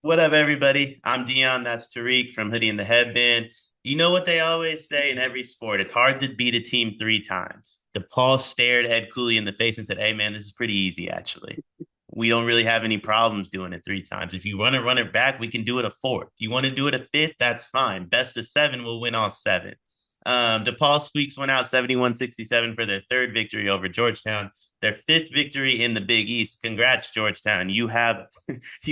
What up, everybody? I'm Dion. That's Tariq from Hoodie and the Headband. You know what they always say in every sport? It's hard to beat a team three times. DePaul stared Ed Cooley in the face and said, "Hey, man, this is pretty easy, actually. We don't really have any problems doing it three times. If you run it back, we can do it a fourth. You want to do it a fifth? That's fine. Best of seven, we'll win all seven." DePaul squeaks one out 71-67 for their third victory over Georgetown, their fifth victory in the Big East. Congrats, Georgetown. You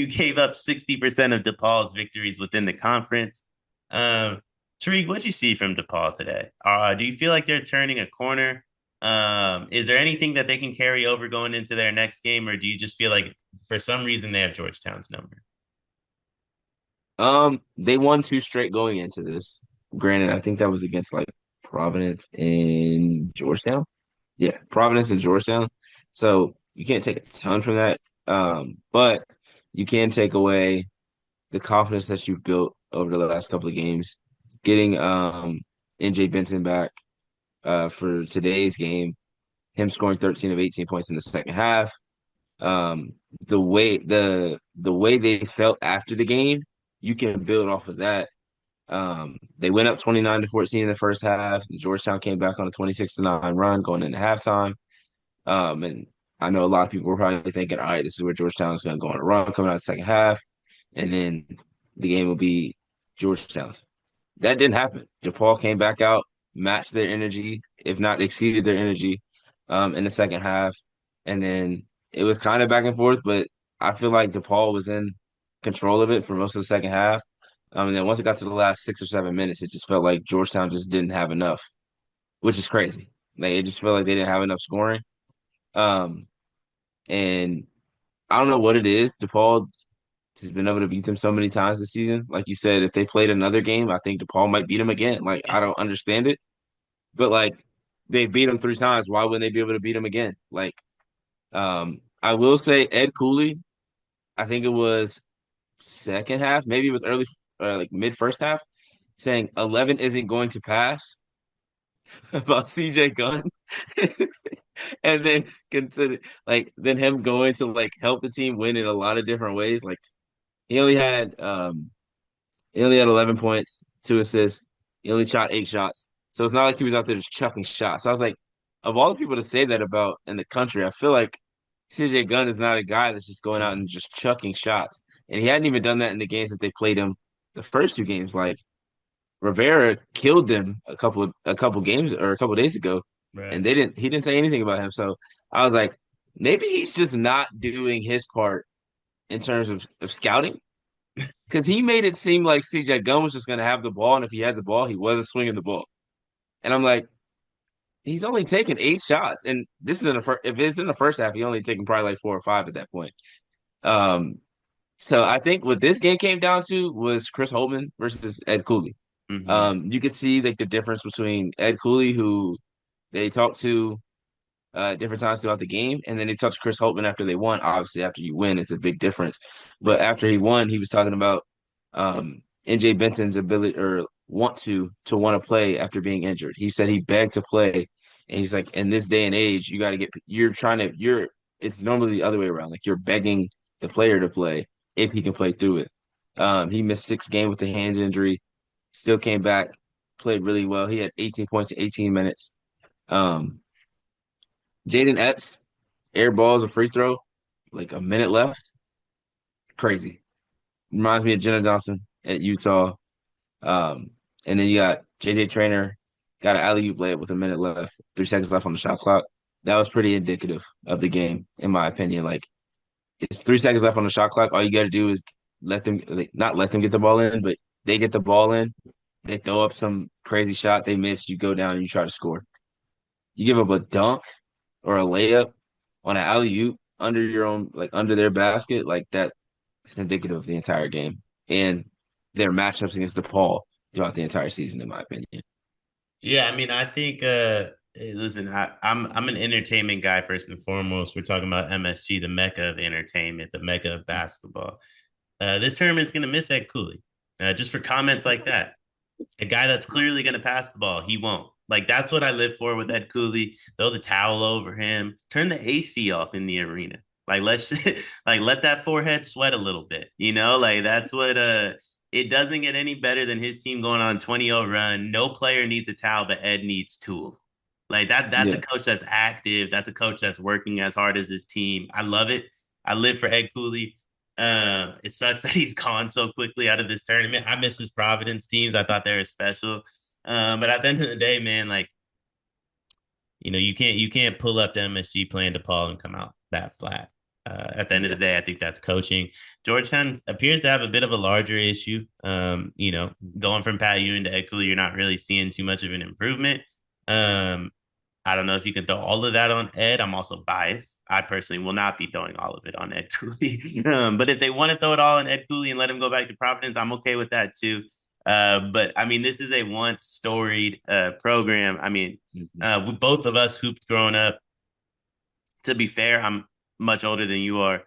gave up 60% of DePaul's victories within the conference. Um, Tariq, what'd you see from DePaul today? Do you feel like they're turning a corner? Is there anything that they can carry over going into their next game, or do you just feel like for some reason they have Georgetown's number? They won two straight going into this. Granted, I think that was against like Providence and Georgetown. Yeah, Providence and Georgetown. So you can't take a ton from that. But you can take away the confidence that you've built over the last couple of games. Getting NJ Benson back for today's game, him scoring 13 of 18 points in the second half. Um, the way they felt after the game, you can build off of that. They went up 29-14 in the first half. Georgetown came back on a 26-9 run going into halftime. And I know a lot of people were probably thinking, all right, this is where Georgetown is going to go on a run coming out of the second half, and then the game will be Georgetown's. That didn't happen. DePaul came back out, matched their energy, if not exceeded their energy, in the second half. And then it was kind of back and forth, but I feel like DePaul was in control of it for most of the second half. And then once it got to the last 6 or 7 minutes, it just felt like Georgetown just didn't have enough, which is crazy. Like it just felt like they didn't have enough scoring. Um, and I don't know what it is. DePaul has been able to beat them so many times this season. Like you said, if they played another game, I think DePaul might beat them again. Like I don't understand it, but like they beat them three times. Why wouldn't they be able to beat them again? Like, I will say Ed Cooley. I think it was second half, maybe it was early, like mid first half, saying 11 isn't going to pass about CJ Gunn, and then consider then him going to like help the team win in a lot of different ways. Like he only had um he only had 11 points, two assists. He only shot eight shots. So it's not like he was out there just chucking shots. So I was like, of all the people to say that about in the country, I feel like CJ Gunn is not a guy that's just going out and just chucking shots. And he hadn't even done that in the games that they played him the first two games. Like Rivera killed them a couple games or a couple days ago, and Right. he didn't say anything about him. So I was like, maybe he's just not doing his part in terms of scouting because he made it seem like CJ Gunn was just going to have the ball, and if he had the ball, he wasn't swinging the ball. And I'm like, he's only taken eight shots, and this is in the first. If it's in the first half, he only taken probably like four or five at that point. Um, so I think what this game came down to was Chris Holtman versus Ed Cooley. Mm-hmm. You could see like the difference between Ed Cooley, who they talked to different times throughout the game, and then they talked to Chris Holtman after they won. Obviously, after you win, it's a big difference. But Right. after he won, he was talking about NJ Benson's ability or want to play after being injured. He said he begged to play, and he's like, in this day and age, you got to get. You're trying to. You're. It's normally the other way around. Like you're begging the player to play if he can play through it. He missed 6 games with a hands injury, still came back, played really well. He had 18 points in 18 minutes. Um, Jaden Epps air balls a free throw, like a minute left. Crazy. Reminds me of Jenna Johnson at Utah. Um, and then you got JJ Trainer got an alley-oop layup with a minute left, 3 seconds left on the shot clock. That was pretty indicative of the game, in my opinion. Like it's 3 seconds left on the shot clock. All you got to do is let them, like, not let them get the ball in, but they get the ball in. They throw up some crazy shot, they miss. You go down and you try to score. You give up a dunk or a layup on an alley oop under your own, like under their basket, like that is indicative of the entire game and their matchups against DePaul throughout the entire season, in my opinion. Yeah, I mean, I think hey, listen, I'm an entertainment guy first and foremost. We're talking about MSG, the mecca of entertainment, the mecca of basketball. This tournament's gonna miss Ed Cooley. Just for comments like that. A guy that's clearly gonna pass the ball, he won't. Like that's what I live for with Ed Cooley. Throw the towel over him, turn the AC off in the arena. Like let's like let that forehead sweat a little bit, like that's what it doesn't get any better than his team going on 20-0 run. No player needs a towel, but Ed needs tools. Like that's a Yeah, coach that's active. That's a coach that's working as hard as his team. I love it. I live for Ed Cooley. It sucks that he's gone so quickly out of this tournament. I miss his Providence teams. I thought they were special. But at the end of the day, man, like you can't pull up to MSG playing DePaul and come out that flat. At the end of the yeah, day, I think that's coaching. Georgetown appears to have a bit of a larger issue. Going from Pat Ewing to Ed Cooley, you're not really seeing too much of an improvement. Um, I don't know if you can throw all of that on Ed. I'm also biased. I personally will not be throwing all of it on Ed Cooley. But if they want to throw it all on Ed Cooley and let him go back to Providence, I'm okay with that too. But I mean, this is a once storied program. I mean, mhm, both of us hooped growing up. To be fair, I'm much older than you are.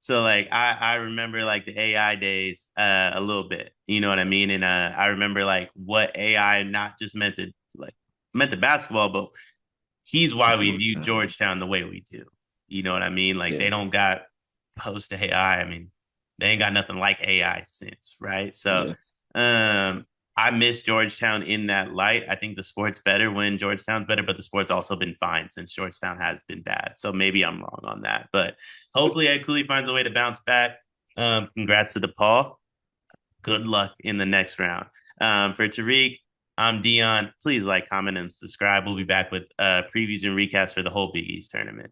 So like I remember like the AI days a little bit. You know what I mean? And I remember like what AI not just meant to basketball, but he's to why we view Georgetown. Georgetown the way we do. You know what I mean? Like they Yeah, don't got post AI. I mean, they ain't got nothing like AI since, right? So yeah, um I miss Georgetown in that light. I think the sport's better when Georgetown's better, but the sport's also been fine since Georgetown has been bad. So maybe I'm wrong on that. But hopefully Ed Cooley finds a way to bounce back. Congrats to DePaul. Good luck in the next round. For Tariq, I'm Dion. Please like, comment, and subscribe. We'll be back with previews and recaps for the whole Big East tournament.